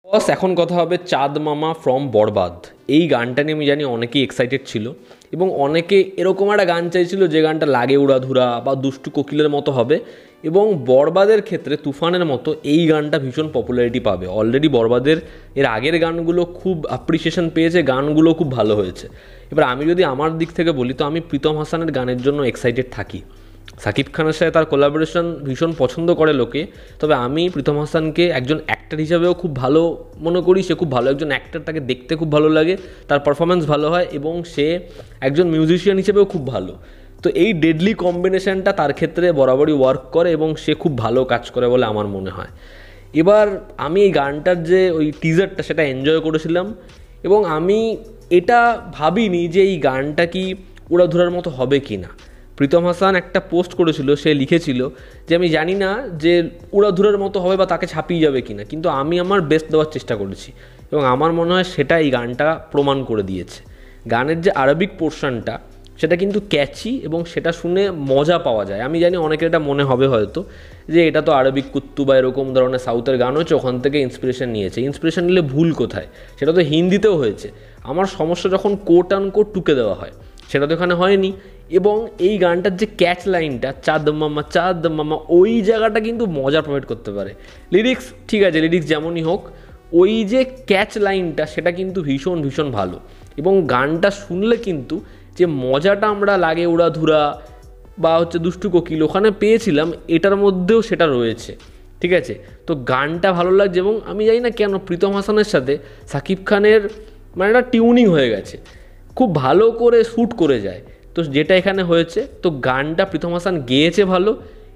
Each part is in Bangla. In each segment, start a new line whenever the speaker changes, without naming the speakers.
বস এখন কথা হবে চাঁদ মামা ফ্রম বরবাদ। এই গানটা নিয়ে আমি জানি অনেকেই এক্সাইটেড ছিল এবং অনেকে এরকম একটা গান চাইছিল যে গানটা লাগে উড়াধুরা বা দুষ্টু কোকিলের মতো হবে। এবং বরবাদের ক্ষেত্রে তুফানের মতো এই গানটা ভীষণ পপুলারিটি পাবে। অলরেডি বরবাদের এর আগের গানগুলো খুব অ্যাপ্রিসিয়েশন পেয়েছে, গানগুলো খুব ভালো হয়েছে। এবার আমি যদি আমার দিক থেকে বলি তো আমি প্রীতম হাসানের গানের জন্য এক্সাইটেড থাকি। সাকিব খানের সাথে তার কোলাবোরেশন ভীষণ পছন্দ করে লোকে, তবে আমি প্রীতম হাসানকে একজন অ্যাক্টর হিসাবেও খুব ভালো মনে করি। সে খুব ভালো একজন অ্যাক্টর, তাকে দেখতে খুব ভালো লাগে, তার পারফরমেন্স ভালো হয় এবং সে একজন মিউজিশিয়ান হিসেবেও খুব ভালো। তো এই ডেডলি কম্বিনেশনটা তার ক্ষেত্রে বরাবরই ওয়ার্ক করে এবং সে খুব ভালো কাজ করে বলে আমার মনে হয়। এবার আমি এই গানটার যে ওই টিজারটা সেটা এনজয় করেছিলাম এবং আমি এটা ভাবিনি যে এই গানটা কি উড়াধুরার মতো হবে কি না। প্রীতম হাসান একটা পোস্ট করেছিল, সে লিখেছিল যে আমি জানি না যে উড়াধুরার মতো হবে বা তাকে ছাপিয়ে যাবে কি না, কিন্তু আমি আমার বেস্ট দেওয়ার চেষ্টা করেছি এবং আমার মনে হয় সেটা এই গানটা প্রমাণ করে দিয়েছে। গানের যে আরবিক পোর্শনটা সেটা কিন্তু ক্যাচি এবং সেটা শুনে মজা পাওয়া যায়। আমি জানি অনেকের এটা মনে হবে হয়তো যে এটা তো আরবিক কুত্তু বা এরকম ধরনের সাউথের গান হচ্ছে, ওখান থেকে ইন্সপিরেশন নিয়েছে। ইন্সপিরেশন নিলে ভুল কোথায়, সেটা তো হিন্দিতেও হয়েছে। আমার সমস্যা যখন কোট আন কোট টুকে দেওয়া হয়, সেটা তো এখানে হয়নি। এবং এই গানটার যে ক্যাচ লাইনটা চাঁদ মামা, ওই জায়গাটা কিন্তু মজা প্রোভাইড করতে পারে। লিরিক্স ঠিক আছে, লিরিক্স যেমনই হোক, ওই যে ক্যাচ লাইনটা সেটা কিন্তু ভীষণ ভীষণ ভালো। এবং গানটা শুনলে কিন্তু যে মজাটা আমরা লাগে উড়াধুরা বা হচ্ছে দুষ্টু কোকিল ওখানে পেয়েছিলাম, এটার মধ্যেও সেটা রয়েছে। ঠিক আছে, তো গানটা ভালো লাগছে এবং আমি জানি না কেন প্রীতম হাসানের সাথে সাকিব খানের মানে একটা টিউনিং হয়ে গেছে, খুব ভালো করে শ্যুট করে যায়। তো যেটা এখানে হয়েছে, তো গানটা প্রীতম হাসান গেয়েছে ভালো,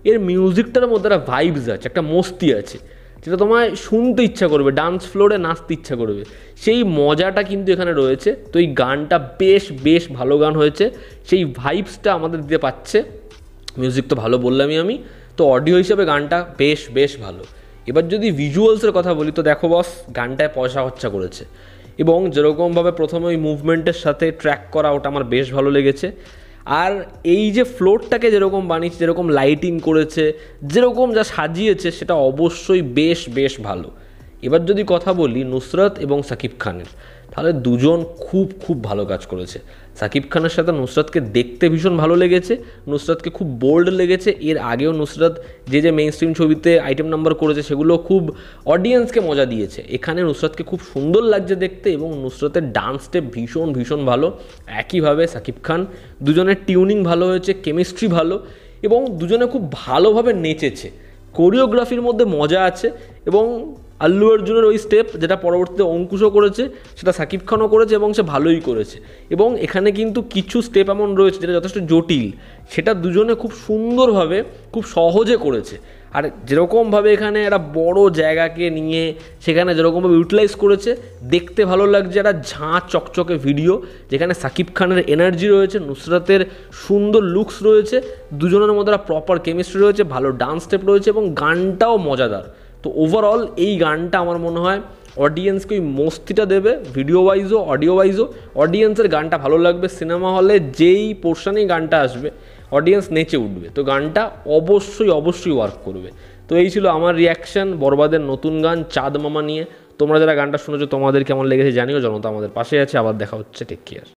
এর মিউজিকটার মধ্যে একটা ভাইবস আছে, একটা মস্তি আছে, যেটা তোমায় শুনতে ইচ্ছা করবে, ডান্স ফ্লোরে নাচতে ইচ্ছা করবে। সেই মজাটা কিন্তু এখানে রয়েছে। তো এই গানটা বেশ বেশ ভালো গান হয়েছে, সেই ভাইবসটা আমাদের দিতে পারছে। মিউজিক তো ভালো বললামই আমি, তো অডিও হিসেবে গানটা বেশ বেশ ভালো। এবার যদি ভিজুয়ালসের কথা বলি তো দেখো বস, গানটায় পয়সা খরচা করেছে এবং যেরকমভাবে প্রথমে ওই মুভমেন্টের সাথে ট্র্যাক করা, ওটা আমার বেশ ভালো লেগেছে। আর এই যে ফ্লোরটাকে যেরকম বানিয়েছে, যেরকম লাইটিং করেছে, যেরকম যা সাজিয়েছে, সেটা অবশ্যই বেশ বেশ ভালো। এবার যদি কথা বলি নুসরাত এবং সাকিব খানের, তাহলে দুজন খুব খুব ভালো কাজ করেছে। সাকিব খানের সাথে নুসরাতকে দেখতে ভীষণ ভালো লেগেছে, নুসরাতকে খুব বোল্ড লেগেছে। এর আগেও নুসরাত যে মেইন স্ট্রিম ছবিতে আইটেম নাম্বার করেছে সেগুলো খুব অডিয়েন্সকে মজা দিয়েছে। এখানে নুসরাতকে খুব সুন্দর লাগছে দেখতে এবং নুসরাতের ডান্স স্টেপ ভীষণ ভীষণ ভালো। একইভাবে সাকিব খান, দুজনের টিউনিং ভালো হয়েছে, কেমিস্ট্রি ভালো এবং দুজনে খুব ভালোভাবে নেচেছে। কোরিওগ্রাফির মধ্যে মজা আছে এবং আল্লু অর্জুনের ওই স্টেপ যেটা পরবর্তীতে অঙ্কুশও করেছে, সেটা সাকিব খানও করেছে এবং সে ভালোই করেছে। এবং এখানে কিন্তু কিছু স্টেপ এমন রয়েছে যেটা যথেষ্ট জটিল, সেটা দুজনে খুব সুন্দরভাবে খুব সহজে করেছে। আর যেরকমভাবে এখানে একটা বড় জায়গাকে নিয়ে সেখানে যেরকমভাবে ইউটিলাইজ করেছে, দেখতে ভালো লাগছে। একটা ঝাঁ চকচকে ভিডিও, যেখানে সাকিব খানের এনার্জি রয়েছে, নুসরাতের সুন্দর লুকস রয়েছে, দুজনের মধ্যে একটা প্রপার কেমিস্ট্রি রয়েছে, ভালো ডান্স স্টেপ রয়েছে এবং গানটাও মজাদার। তো ওভারঅল এই গানটা আমার মনে হয় অডিয়েন্সকে ওই মস্তিটা দেবে, ভিডিও ওয়াইজও অডিও ওয়াইজও অডিয়েন্সের গানটা ভালো লাগবে। সিনেমা হলে যেই পোর্শনেই গানটা আসবে অডিয়েন্স নেচে উঠবে, তো গানটা অবশ্যই অবশ্যই ওয়ার্ক করবে। তো এই ছিল আমার রিয়াকশান বরবাদের নতুন গান চাঁদ মামা নিয়ে। তোমরা যারা গানটা শুনেছো তোমাদের কেমন লেগেছে জানিও। জনতা আমাদের পাশে আছে, আবার দেখা হচ্ছে, টেক কেয়ার।